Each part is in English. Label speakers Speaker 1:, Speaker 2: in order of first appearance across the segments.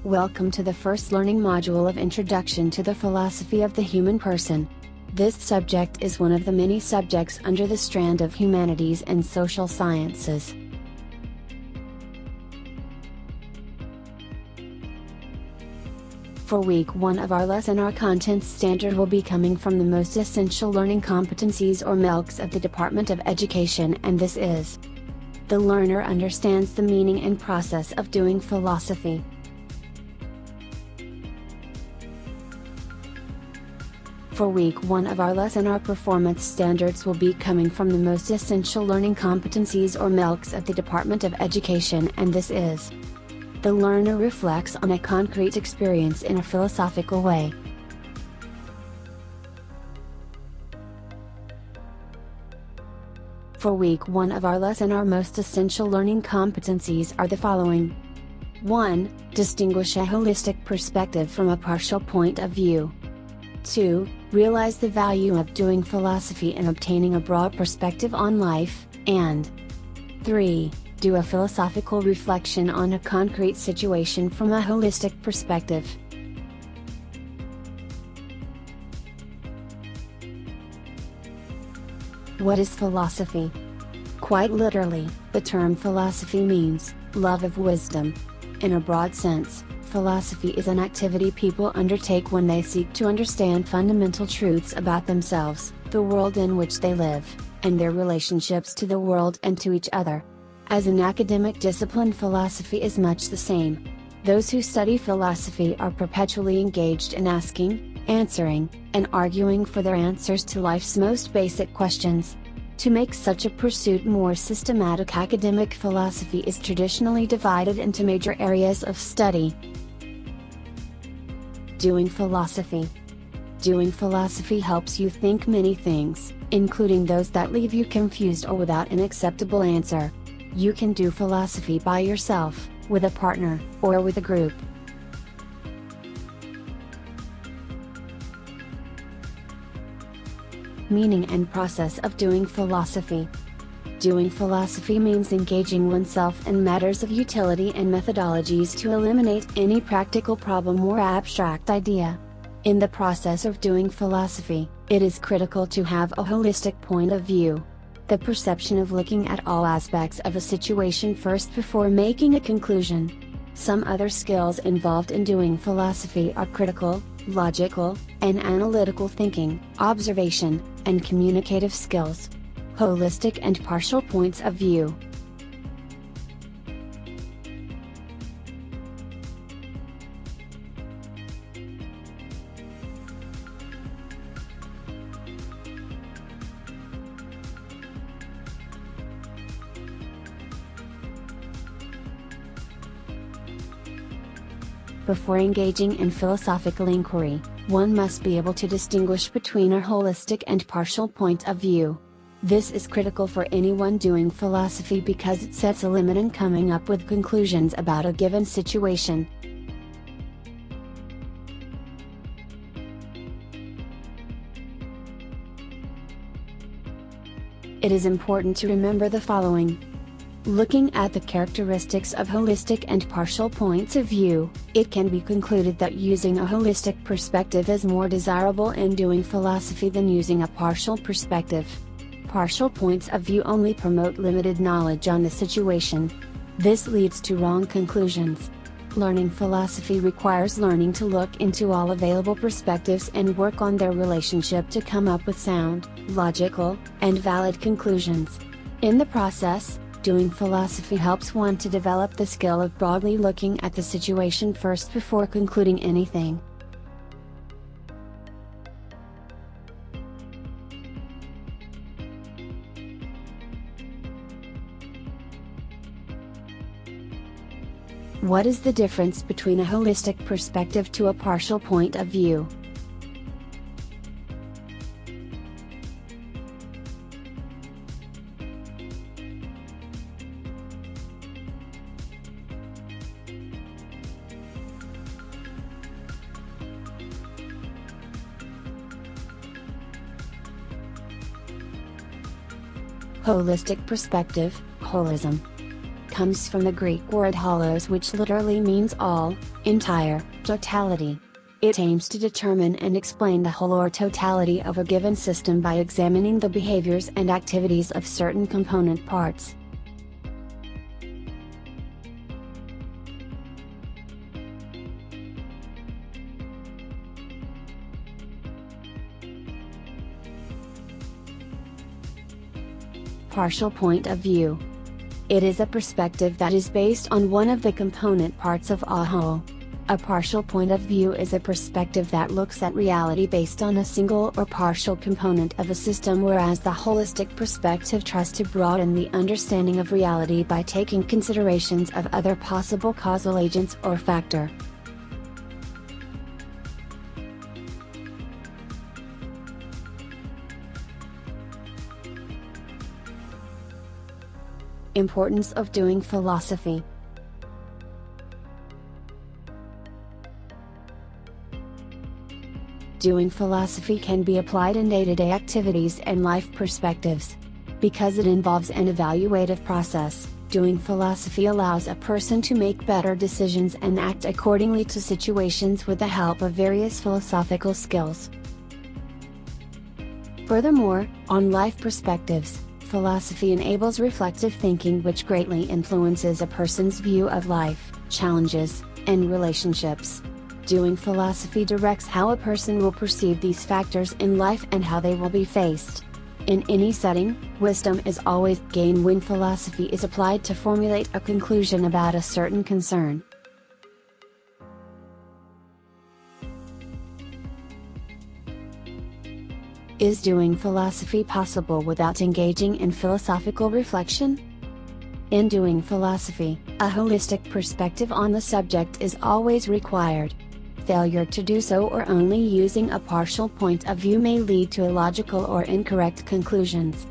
Speaker 1: Welcome to the first learning module of Introduction to the Philosophy of the Human Person. This subject is one of the many subjects under the strand of humanities and social sciences. For week 1 of our lesson, our content standard will be coming from the most essential learning competencies or MELCs of the Department of Education, and this is: the learner understands the meaning and process of doing philosophy. For week 1 of our lesson, our performance standards will be coming from the most essential learning competencies or MELCs of the Department of Education, and this is: the learner reflects on a concrete experience in a philosophical way. For week 1 of our lesson, our most essential learning competencies are the following. 1. Distinguish a holistic perspective from a partial point of view. 2. Realize the value of doing philosophy and obtaining a broad perspective on life, and 3. Do a philosophical reflection on a concrete situation from a holistic perspective. What is philosophy? Quite literally, the term philosophy means love of wisdom. In a broad sense, philosophy is an activity people undertake when they seek to understand fundamental truths about themselves, the world in which they live, and their relationships to the world and to each other. As an academic discipline, philosophy is much the same. Those who study philosophy are perpetually engaged in asking, answering, and arguing for their answers to life's most basic questions. To make such a pursuit more systematic, academic philosophy is traditionally divided into major areas of study. Doing philosophy. Doing philosophy helps you think many things, including those that leave you confused or without an acceptable answer. You can do philosophy by yourself, with a partner, or with a group. Meaning and process of doing philosophy. Doing philosophy means engaging oneself in matters of utility and methodologies to eliminate any practical problem or abstract idea. In the process of doing philosophy, it is critical to have a holistic point of view. The perception of looking at all aspects of a situation first before making a conclusion. Some other skills involved in doing philosophy are critical, logical, and analytical thinking, observation, and communicative skills. Holistic and partial points of view. Before engaging in philosophical inquiry, one must be able to distinguish between a holistic and partial point of view. This is critical for anyone doing philosophy because it sets a limit in coming up with conclusions about a given situation. It is important to remember the following. Looking at the characteristics of holistic and partial points of view, it can be concluded that using a holistic perspective is more desirable in doing philosophy than using a partial perspective. Partial points of view only promote limited knowledge on the situation. This leads to wrong conclusions. Learning philosophy requires learning to look into all available perspectives and work on their relationship to come up with sound, logical, and valid conclusions. In the process, doing philosophy helps one to develop the skill of broadly looking at the situation first before concluding anything. What is the difference between a holistic perspective to a partial point of view? Holistic perspective, holism. comes from the Greek word holos, which literally means all, entire, totality. It aims to determine and explain the whole or totality of a given system by examining the behaviors and activities of certain component parts. Partial point of view. It is a perspective that is based on one of the component parts of a whole. A partial point of view is a perspective that looks at reality based on a single or partial component of a system, whereas the holistic perspective tries to broaden the understanding of reality by taking considerations of other possible causal agents or factor. Importance of doing philosophy. Doing philosophy can be applied in day-to-day activities and life perspectives. Because it involves an evaluative process, doing philosophy allows a person to make better decisions and act accordingly to situations with the help of various philosophical skills. Furthermore, on life perspectives, philosophy enables reflective thinking, which greatly influences a person's view of life, challenges, and relationships. Doing philosophy directs how a person will perceive these factors in life and how they will be faced. In any setting, wisdom is always gained when philosophy is applied to formulate a conclusion about a certain concern. Is doing philosophy possible without engaging in philosophical reflection? In doing philosophy, a holistic perspective on the subject is always required. Failure to do so or only using a partial point of view may lead to illogical or incorrect conclusions.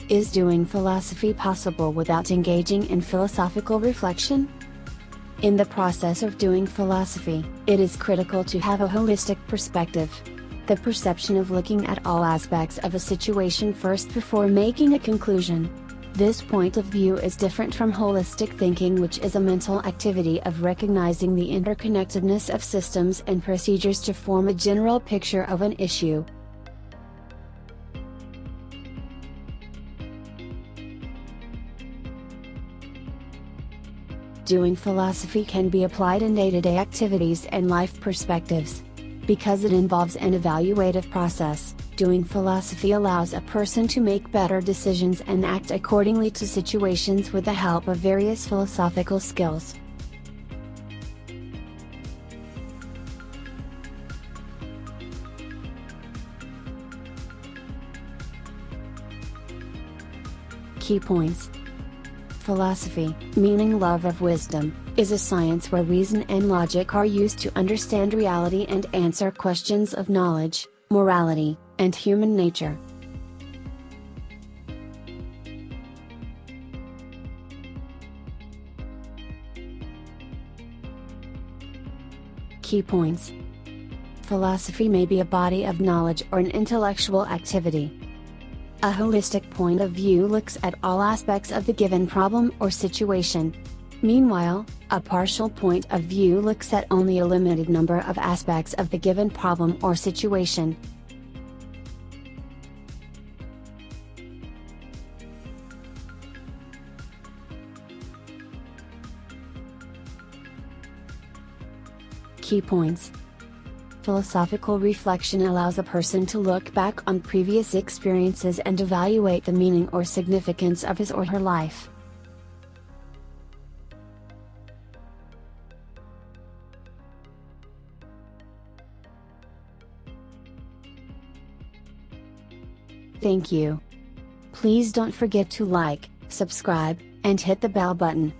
Speaker 1: Is doing philosophy possible without engaging in philosophical reflection? In the process of doing philosophy, it is critical to have a holistic perspective. The perception of looking at all aspects of a situation first before making a conclusion. This point of view is different from holistic thinking, which is a mental activity of recognizing the interconnectedness of systems and procedures to form a general picture of an issue. Doing philosophy can be applied in day-to-day activities and life perspectives. Because it involves an evaluative process, doing philosophy allows a person to make better decisions and act accordingly to situations with the help of various philosophical skills. Key points. Philosophy, meaning love of wisdom, is a science where reason and logic are used to understand reality and answer questions of knowledge, morality, and human nature. Key points. Philosophy may be a body of knowledge or an intellectual activity. A holistic point of view looks at all aspects of the given problem or situation. Meanwhile, a partial point of view looks at only a limited number of aspects of the given problem or situation. Key points. Philosophical reflection allows a person to look back on previous experiences and evaluate the meaning or significance of his or her life. Thank you. Please don't forget to like, subscribe, and hit the bell button.